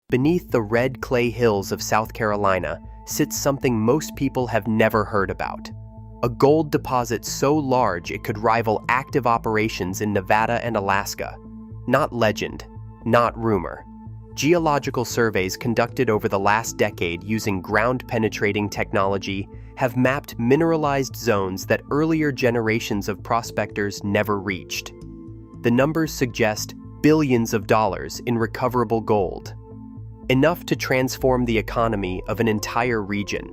Beneath the red clay hills of South Carolina sits something most people have never heard about. A gold deposit so large it could rival active operations in Nevada and Alaska. Not legend, not rumor. Geological surveys conducted over the last decade using ground-penetrating technology have mapped mineralized zones that earlier generations of prospectors never reached. The numbers suggest billions of dollars in recoverable gold. Enough to transform the economy of an entire region.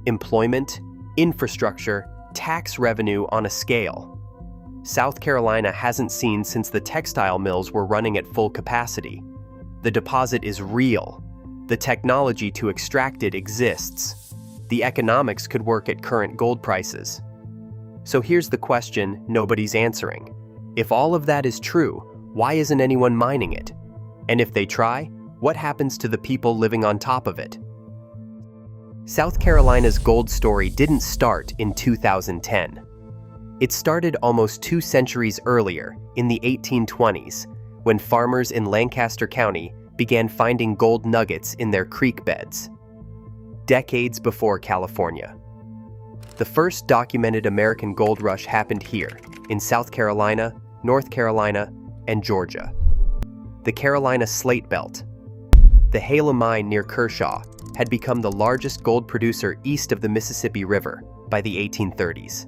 Employment, infrastructure, tax revenue on a scale South Carolina hasn't seen since the textile mills were running at full capacity. The deposit is real. The technology to extract it exists. The economics could work at current gold prices. So here's the question nobody's answering. If all of that is true, why isn't anyone mining it? And if they try, what happens to the people living on top of it? South Carolina's gold story didn't start in 2010. It started almost 2 centuries earlier, in the 1820s, when farmers in Lancaster County began finding gold nuggets in their creek beds. Decades before California. The first documented American gold rush happened here, in South Carolina, North Carolina, and Georgia. The Carolina Slate Belt. The Hala mine near Kershaw had become the largest gold producer east of the Mississippi River by the 1830s.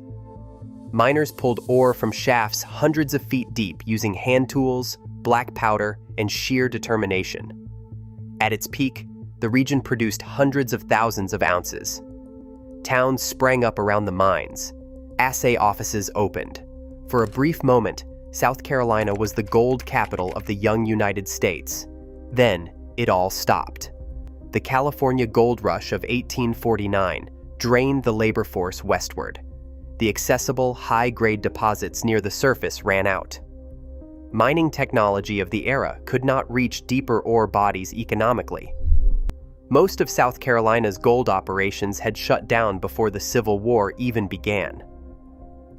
Miners pulled ore from shafts hundreds of feet deep using hand tools, black powder, and sheer determination. At its peak, the region produced hundreds of thousands of ounces. Towns sprang up around the mines. Assay offices opened. For a brief moment, South Carolina was the gold capital of the young United States. Then, it all stopped. The California gold rush of 1849 drained the labor force westward. The accessible, high-grade deposits near the surface ran out. Mining technology of the era could not reach deeper ore bodies economically. Most of South Carolina's gold operations had shut down before the Civil War even began.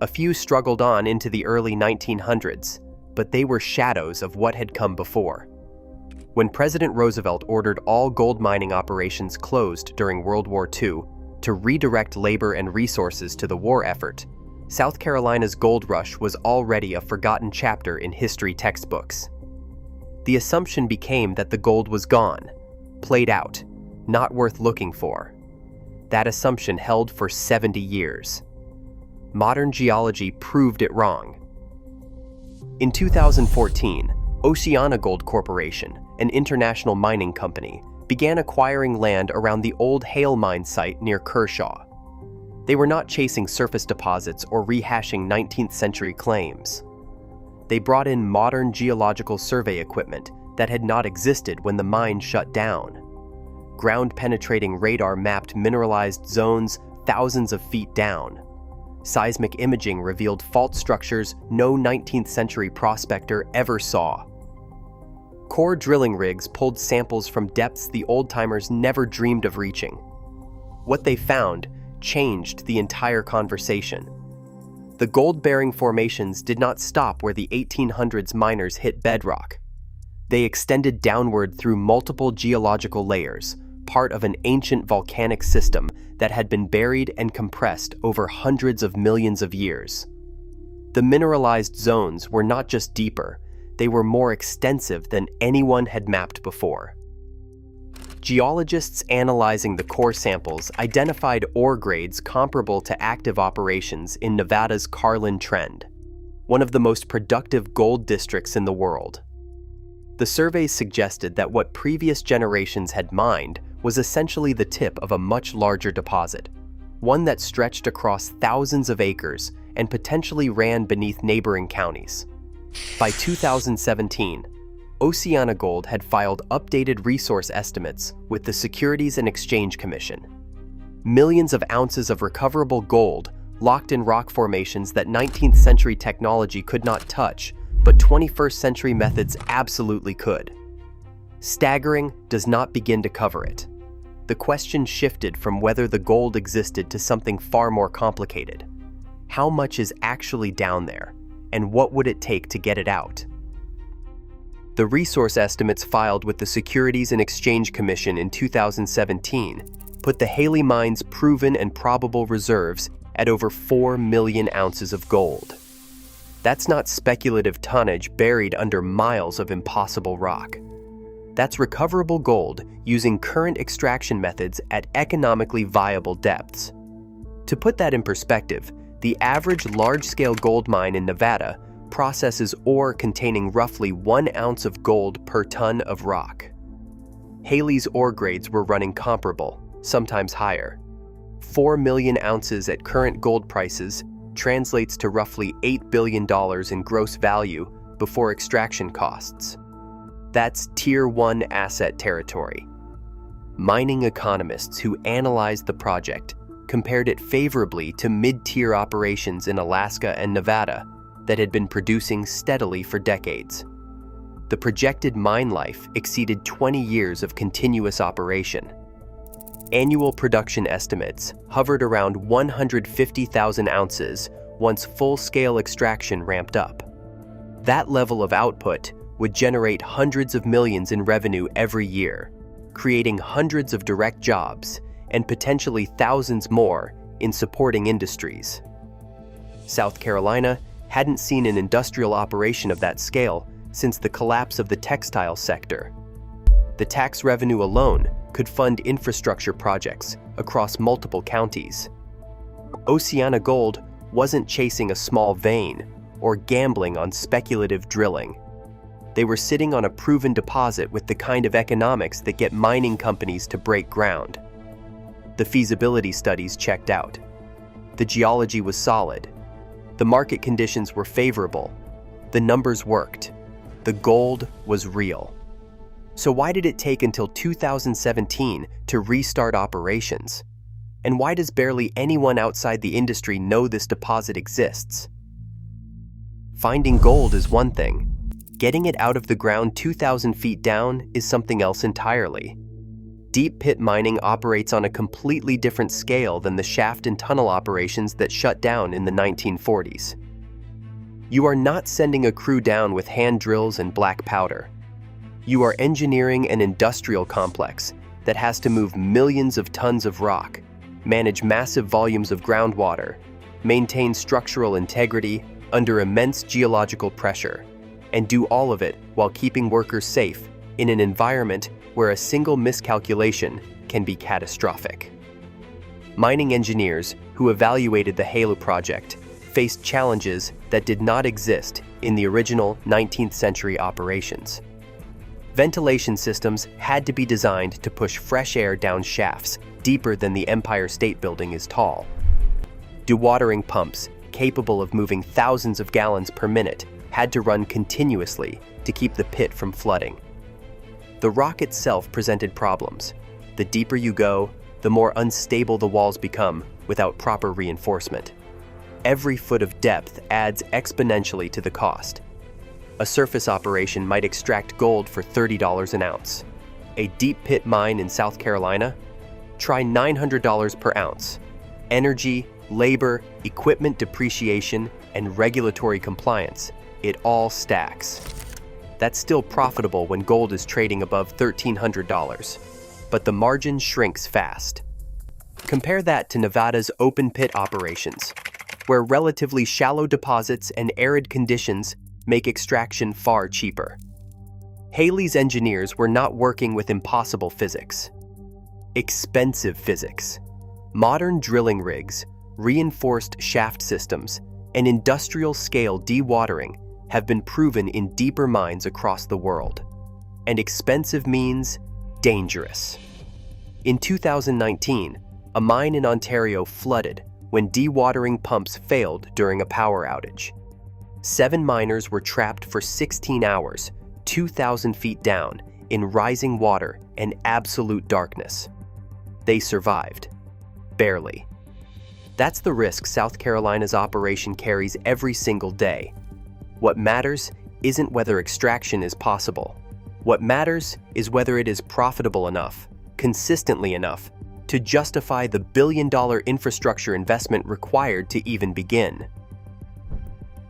A few struggled on into the early 1900s, but they were shadows of what had come before. When President Roosevelt ordered all gold mining operations closed during World War II to redirect labor and resources to the war effort, South Carolina's gold rush was already a forgotten chapter in history textbooks. The assumption became that the gold was gone, played out, not worth looking for. That assumption held for 70 years. Modern geology proved it wrong. In 2014, OceanaGold Corporation, an international mining company, began acquiring land around the old Hale mine site near Kershaw. They were not chasing surface deposits or rehashing 19th century claims. They brought in modern geological survey equipment that had not existed when the mine shut down. Ground-penetrating radar mapped mineralized zones thousands of feet down. Seismic imaging revealed fault structures no 19th century prospector ever saw. Core drilling rigs pulled samples from depths the old-timers never dreamed of reaching. What they found changed the entire conversation. The gold-bearing formations did not stop where the 1800s miners hit bedrock. They extended downward through multiple geological layers, part of an ancient volcanic system that had been buried and compressed over hundreds of millions of years. The mineralized zones were not just deeper, they were more extensive than anyone had mapped before. Geologists analyzing the core samples identified ore grades comparable to active operations in Nevada's Carlin Trend, one of the most productive gold districts in the world. The surveys suggested that what previous generations had mined was essentially the tip of a much larger deposit, one that stretched across thousands of acres and potentially ran beneath neighboring counties. By 2017, OceanaGold had filed updated resource estimates with the Securities and Exchange Commission. Millions of ounces of recoverable gold locked in rock formations that 19th century technology could not touch, but 21st century methods absolutely could. Staggering does not begin to cover it. The question shifted from whether the gold existed to something far more complicated. How much is actually down there, and what would it take to get it out? The resource estimates filed with the Securities and Exchange Commission in 2017 put the Haley mine's proven and probable reserves at over 4 million ounces of gold. That's not speculative tonnage buried under miles of impossible rock. That's recoverable gold using current extraction methods at economically viable depths. To put that in perspective, the average large-scale gold mine in Nevada processes ore containing roughly 1 ounce of gold per ton of rock. Haley's ore grades were running comparable, sometimes higher. 4 million ounces at current gold prices translates to roughly $8 billion in gross value before extraction costs. That's Tier 1 asset territory. Mining economists who analyzed the project compared it favorably to mid-tier operations in Alaska and Nevada that had been producing steadily for decades. The projected mine life exceeded 20 years of continuous operation. Annual production estimates hovered around 150,000 ounces once full-scale extraction ramped up. That level of output would generate hundreds of millions in revenue every year, creating hundreds of direct jobs and potentially thousands more in supporting industries. South Carolina hadn't seen an industrial operation of that scale since the collapse of the textile sector. The tax revenue alone could fund infrastructure projects across multiple counties. Oceana Gold wasn't chasing a small vein or gambling on speculative drilling. They were sitting on a proven deposit with the kind of economics that get mining companies to break ground. The feasibility studies checked out. The geology was solid. The market conditions were favorable. The numbers worked. The gold was real. So why did it take until 2017 to restart operations? And why does barely anyone outside the industry know this deposit exists? Finding gold is one thing. Getting it out of the ground 2,000 feet down is something else entirely. Deep pit mining operates on a completely different scale than the shaft and tunnel operations that shut down in the 1940s. You are not sending a crew down with hand drills and black powder. You are engineering an industrial complex that has to move millions of tons of rock, manage massive volumes of groundwater, maintain structural integrity under immense geological pressure, and do all of it while keeping workers safe in an environment where a single miscalculation can be catastrophic. Mining engineers who evaluated the Haley project faced challenges that did not exist in the original 19th century operations. Ventilation systems had to be designed to push fresh air down shafts deeper than the Empire State Building is tall. Dewatering pumps capable of moving thousands of gallons per minute had to run continuously to keep the pit from flooding. The rock itself presented problems. The deeper you go, the more unstable the walls become without proper reinforcement. Every foot of depth adds exponentially to the cost. A surface operation might extract gold for $30 an ounce. A deep pit mine in South Carolina? Try $900 per ounce. Energy, labor, equipment depreciation, and regulatory compliance, it all stacks. That's still profitable when gold is trading above $1,300, but the margin shrinks fast. Compare that to Nevada's open pit operations, where relatively shallow deposits and arid conditions make extraction far cheaper. Haley's engineers were not working with impossible physics. Expensive physics. Modern drilling rigs, reinforced shaft systems, and industrial-scale dewatering have been proven in deeper mines across the world. And expensive means dangerous. In 2019, a mine in Ontario flooded when dewatering pumps failed during a power outage. 7 miners were trapped for 16 hours, 2,000 feet down, in rising water and absolute darkness. They survived. Barely. That's the risk South Carolina's operation carries every single day. What matters isn't whether extraction is possible. What matters is whether it is profitable enough, consistently enough, to justify the billion-dollar infrastructure investment required to even begin.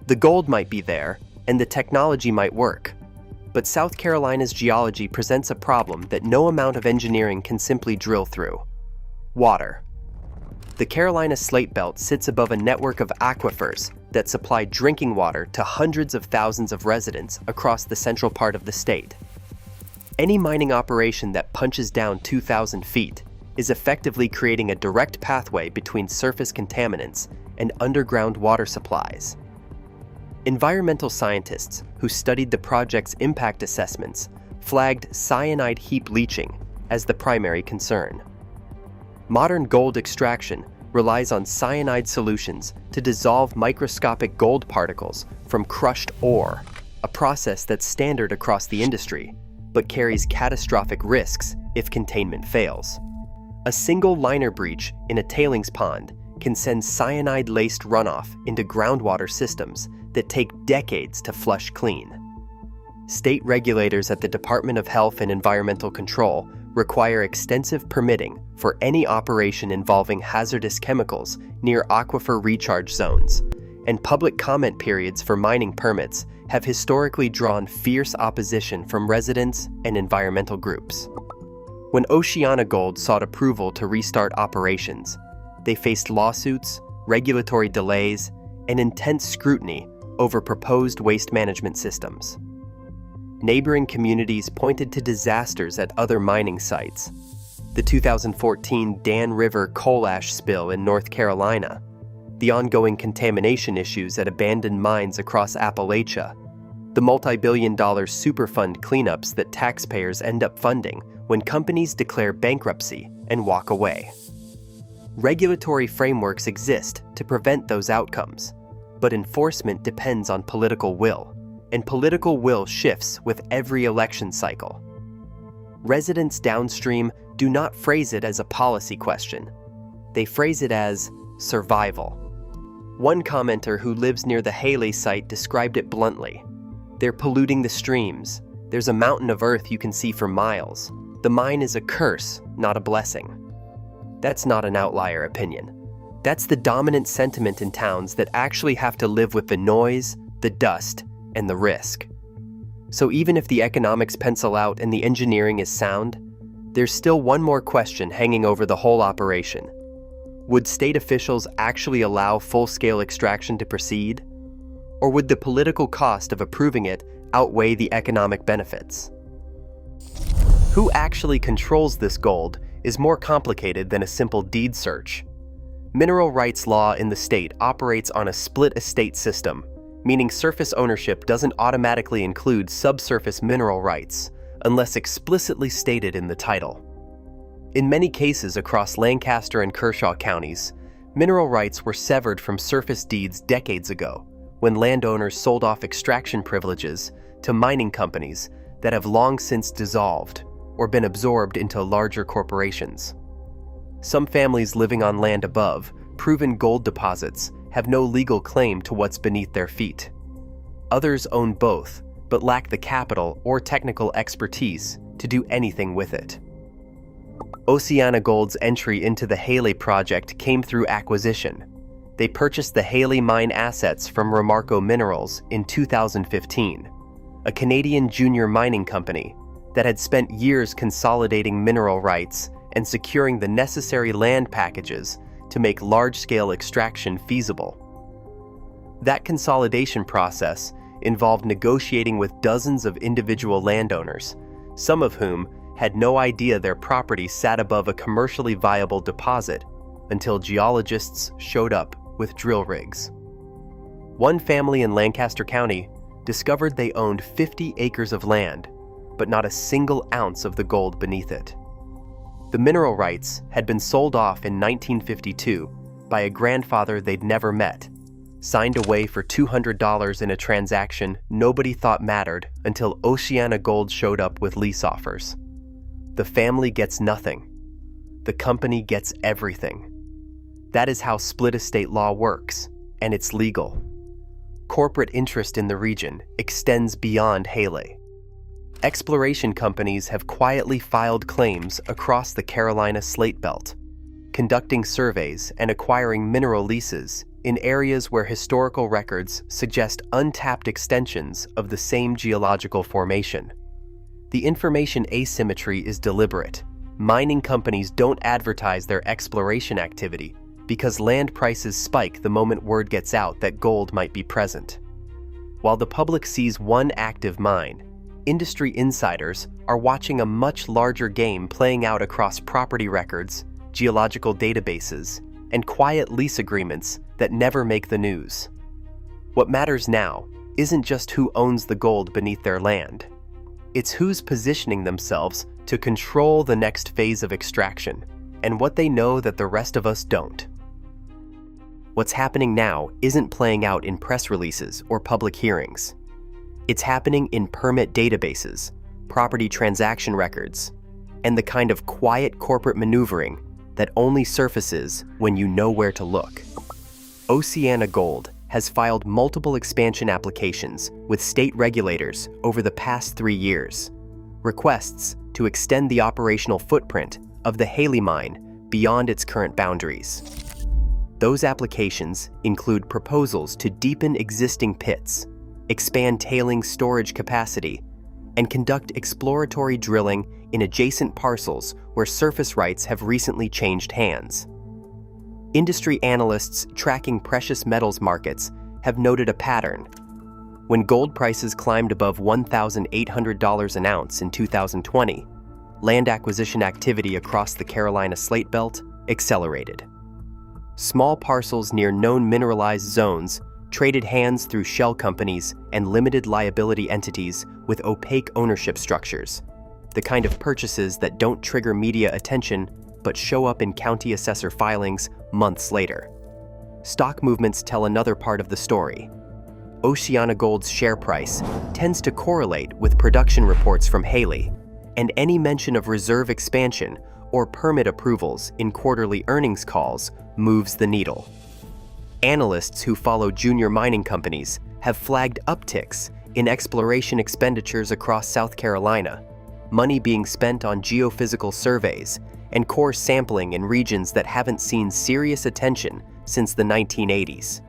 The gold might be there, and the technology might work, But South Carolina's geology presents a problem that no amount of engineering can simply drill through: water. The Carolina Slate Belt sits above a network of aquifers that supply drinking water to hundreds of thousands of residents across the central part of the state. Any mining operation that punches down 2,000 feet is effectively creating a direct pathway between surface contaminants and underground water supplies. Environmental scientists who studied the project's impact assessments flagged cyanide heap leaching as the primary concern. Modern gold extraction relies on cyanide solutions to dissolve microscopic gold particles from crushed ore, a process that's standard across the industry, but carries catastrophic risks if containment fails. A single liner breach in a tailings pond can send cyanide-laced runoff into groundwater systems that take decades to flush clean. State regulators at the Department of Health and Environmental Control require extensive permitting for any operation involving hazardous chemicals near aquifer recharge zones, and public comment periods for mining permits have historically drawn fierce opposition from residents and environmental groups. When OceanaGold sought approval to restart operations, they faced lawsuits, regulatory delays, and intense scrutiny over proposed waste management systems. Neighboring communities pointed to disasters at other mining sites: the 2014 Dan River coal ash spill in North Carolina, the ongoing contamination issues at abandoned mines across Appalachia, the multi-billion-dollar Superfund cleanups that taxpayers end up funding when companies declare bankruptcy and walk away. Regulatory frameworks exist to prevent those outcomes, but enforcement depends on political will, and political will shifts with every election cycle. Residents downstream do not phrase it as a policy question. They phrase it as survival. One commenter who lives near the Haley site described it bluntly: "They're polluting the streams. There's a mountain of earth you can see for miles. The mine is a curse, not a blessing." That's not an outlier opinion. That's the dominant sentiment in towns that actually have to live with the noise, the dust, and the risk. So even if the economics pencil out and the engineering is sound, there's still one more question hanging over the whole operation. Would state officials actually allow full-scale extraction to proceed? Or would the political cost of approving it outweigh the economic benefits? Who actually controls this gold is more complicated than a simple deed search. Mineral rights law in the state operates on a split estate system, meaning surface ownership doesn't automatically include subsurface mineral rights unless explicitly stated in the title. In many cases across Lancaster and Kershaw counties, mineral rights were severed from surface deeds decades ago when landowners sold off extraction privileges to mining companies that have long since dissolved or been absorbed into larger corporations. Some families living on land above proven gold deposits have no legal claim to what's beneath their feet. Others own both, but lack the capital or technical expertise to do anything with it. OceanaGold's entry into the Haley project came through acquisition. They purchased the Haley mine assets from Remarco Minerals in 2015, a Canadian junior mining company that had spent years consolidating mineral rights and securing the necessary land packages to make large-scale extraction feasible. That consolidation process involved negotiating with dozens of individual landowners, some of whom had no idea their property sat above a commercially viable deposit until geologists showed up with drill rigs. One family in Lancaster County discovered they owned 50 acres of land, but not a single ounce of the gold beneath it. The mineral rights had been sold off in 1952 by a grandfather they'd never met, signed away for $200 in a transaction nobody thought mattered until OceanaGold showed up with lease offers. The family gets nothing. The company gets everything. That is how split estate law works, and it's legal. Corporate interest in the region extends beyond Haley. Exploration companies have quietly filed claims across the Carolina Slate Belt, conducting surveys and acquiring mineral leases in areas where historical records suggest untapped extensions of the same geological formation. The information asymmetry is deliberate. Mining companies don't advertise their exploration activity because land prices spike the moment word gets out that gold might be present. While the public sees one active mine, industry insiders are watching a much larger game playing out across property records, geological databases, and quiet lease agreements that never make the news. What matters now isn't just who owns the gold beneath their land. It's who's positioning themselves to control the next phase of extraction, and what they know that the rest of us don't. What's happening now isn't playing out in press releases or public hearings. It's happening in permit databases, property transaction records, and the kind of quiet corporate maneuvering that only surfaces when you know where to look. OceanaGold has filed multiple expansion applications with state regulators over the past 3 years, requests to extend the operational footprint of the Haley mine beyond its current boundaries. Those applications include proposals to deepen existing pits, expand tailings storage capacity, and conduct exploratory drilling in adjacent parcels where surface rights have recently changed hands. Industry analysts tracking precious metals markets have noted a pattern. When gold prices climbed above $1,800 an ounce in 2020, land acquisition activity across the Carolina Slate Belt accelerated. Small parcels near known mineralized zones traded hands through shell companies and limited liability entities with opaque ownership structures, the kind of purchases that don't trigger media attention but show up in county assessor filings months later. Stock movements tell another part of the story. OceanaGold's share price tends to correlate with production reports from Haley, and any mention of reserve expansion or permit approvals in quarterly earnings calls moves the needle. Analysts who follow junior mining companies have flagged upticks in exploration expenditures across South Carolina, money being spent on geophysical surveys and core sampling in regions that haven't seen serious attention since the 1980s.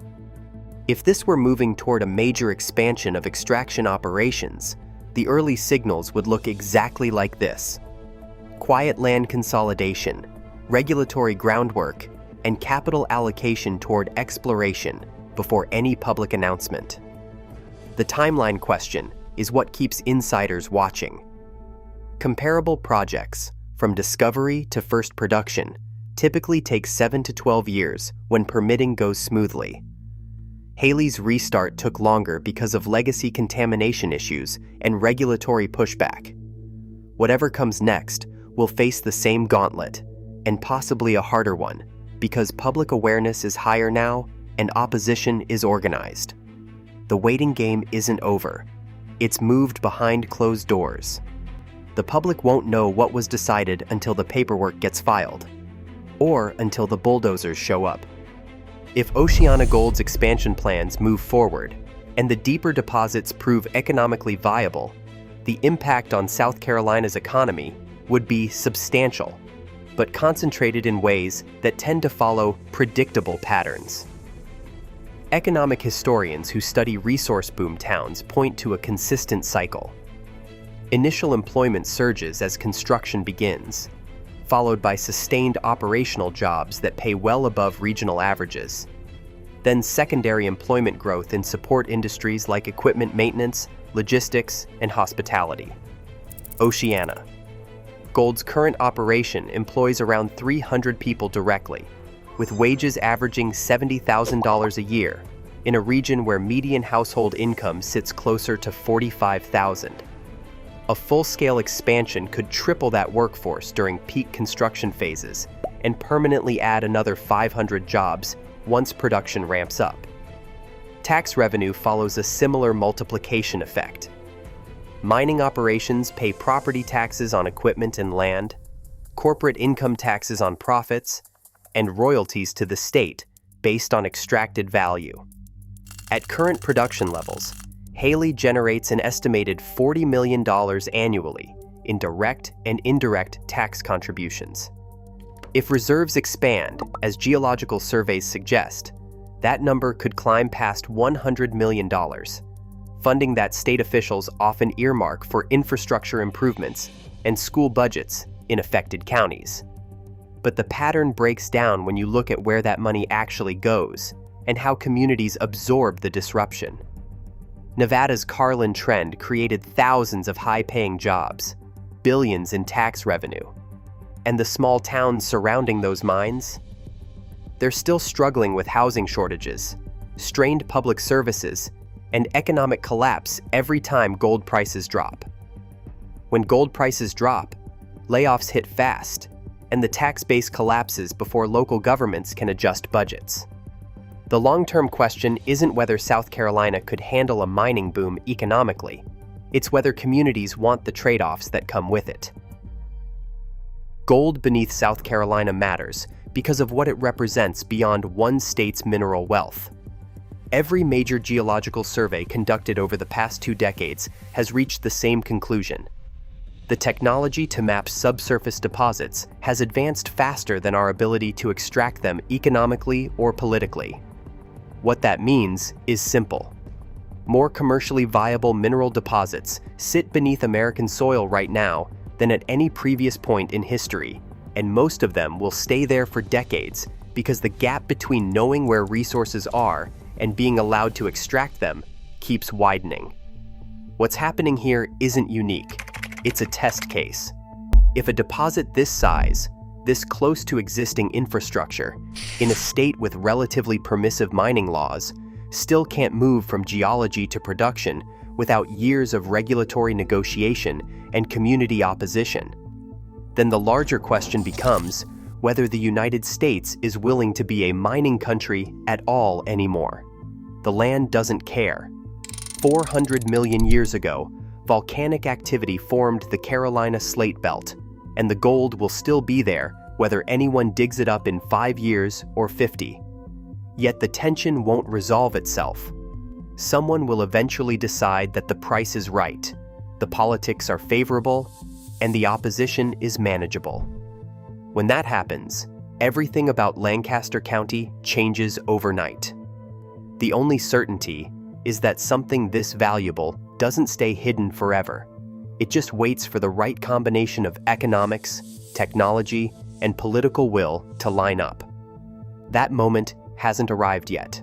If this were moving toward a major expansion of extraction operations, the early signals would look exactly like this: quiet land consolidation, regulatory groundwork, and capital allocation toward exploration before any public announcement. The timeline question is what keeps insiders watching. Comparable projects, from discovery to first production, typically take 7 to 12 years when permitting goes smoothly. Haley's restart took longer because of legacy contamination issues and regulatory pushback. Whatever comes next will face the same gauntlet, and possibly a harder one, because public awareness is higher now and opposition is organized. The waiting game isn't over. It's moved behind closed doors. The public won't know what was decided until the paperwork gets filed, or until the bulldozers show up. If OceanaGold's expansion plans move forward and the deeper deposits prove economically viable, the impact on South Carolina's economy would be substantial, but concentrated in ways that tend to follow predictable patterns. Economic historians who study resource boom towns point to a consistent cycle. Initial employment surges as construction begins, followed by sustained operational jobs that pay well above regional averages. Then secondary employment growth in support industries like equipment maintenance, logistics, and hospitality. Oceana. Gold's current operation employs around 300 people directly, with wages averaging $70,000 a year in a region where median household income sits closer to $45,000. A full-scale expansion could triple that workforce during peak construction phases and permanently add another 500 jobs once production ramps up. Tax revenue follows a similar multiplication effect. Mining operations pay property taxes on equipment and land, corporate income taxes on profits, and royalties to the state based on extracted value. At current production levels, Haley generates an estimated $40 million annually in direct and indirect tax contributions. If reserves expand, as geological surveys suggest, That number could climb past $100 million, funding that state officials often earmark for infrastructure improvements and school budgets in affected counties. But the pattern breaks down when you look at where that money actually goes and how communities absorb the disruption. Nevada's Carlin Trend created thousands of high-paying jobs, billions in tax revenue. And the small towns surrounding those mines? They're still struggling with housing shortages, strained public services, and economic collapse every time gold prices drop. When gold prices drop, layoffs hit fast, and the tax base collapses before local governments can adjust budgets. The long-term question isn't whether South Carolina could handle a mining boom economically. It's whether communities want the trade-offs that come with it. Gold beneath South Carolina matters because of what it represents beyond one state's mineral wealth. Every major geological survey conducted over the past 2 decades has reached the same conclusion. The technology to map subsurface deposits has advanced faster than our ability to extract them economically or politically. What that means is simple. More commercially viable mineral deposits sit beneath American soil right now than at any previous point in history, and most of them will stay there for decades because the gap between knowing where resources are and being allowed to extract them keeps widening. What's happening here isn't unique. It's a test case. If a deposit this size, this close to existing infrastructure, in a state with relatively permissive mining laws, still can't move from geology to production without years of regulatory negotiation and community opposition, then the larger question becomes whether the United States is willing to be a mining country at all anymore. The land doesn't care. 400 million years ago, volcanic activity formed the Carolina Slate Belt, and the gold will still be there whether anyone digs it up in 5 years or 50. Yet the tension won't resolve itself. Someone will eventually decide that the price is right, the politics are favorable, and the opposition is manageable. When that happens, everything about Lancaster County changes overnight. The only certainty is that something this valuable doesn't stay hidden forever. It just waits for the right combination of economics, technology, and political will to line up. That moment hasn't arrived yet.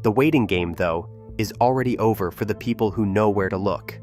The waiting game, though, is already over for the people who know where to look.